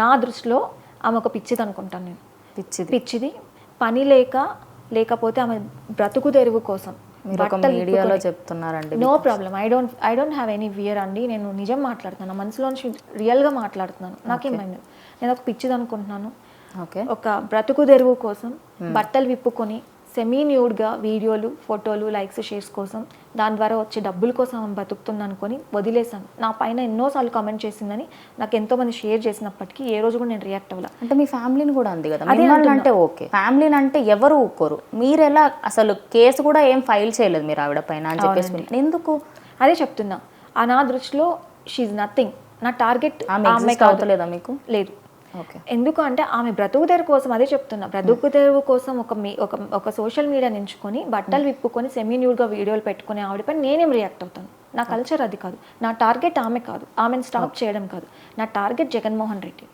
నా దృష్టిలో ఆమె ఒక పిచ్చిది అనుకుంటాను నేను. పిచ్చిది, పని లేకపోతే ఆమె బ్రతుకు తెరువు కోసం మీరు ఒక మీడియాలో చెప్తున్నారండి. No problem, I don't have any fear అండి. నేను నిజం మాట్లాడుతున్నాను, మనసులోంచి రియల్గా మాట్లాడుతున్నాను. నాకేమైంది, నేను ఒక పిచ్చిది అనుకుంటున్నాను. ఒక బ్రతుకు తెరువు కోసం బట్టలు విప్పుకొని సెమీ న్యూడ్గా వీడియోలు, ఫోటోలు, లైక్స్, షేర్స్ కోసం, దాని ద్వారా వచ్చే డబ్బుల కోసం ఆమె బతుకుతుంది అనుకొని వదిలేసాను. నా పైన ఎన్నోసార్లు కామెంట్ చేసిందని నాకు ఎంతోమంది షేర్ చేసినప్పటికీ ఏ రోజు కూడా నేను రియాక్ట్ అవ్వాలి. అంటే మీ ఫ్యామిలీని కూడా అంది కదా, అంటే ఓకే, ఫ్యామిలీని అంటే ఎవరు ఊరుకోరు. మీరు ఎలా అసలు కేసు కూడా ఏం ఫైల్ చేయలేదు మీరు ఆవిడ పైన అని చెప్పేసి ఎందుకు? అదే చెప్తున్నా, నా దృష్టిలో షీఈ్ నథింగ్. నా టార్గెట్ అవుతలేదా మీకు? లేదు. ఎందుకు అంటే ఆమె బ్రతుకు తెరువు కోసం, అదే చెప్తున్నా, బ్రతుకు తెరువు కోసం ఒక సోషల్ మీడియా ఎంచుకొని బట్టలు విప్పుకొని సెమీ న్యూడ్గా వీడియోలు పెట్టుకుని ఆవిడపై నేనేం రియాక్ట్ అవుతాను? నా కల్చర్ అది కాదు. నా టార్గెట్ ఆమె కాదు, ఆమెను స్టాప్ చేయడం కాదు. నా టార్గెట్ జగన్మోహన్ రెడ్డి.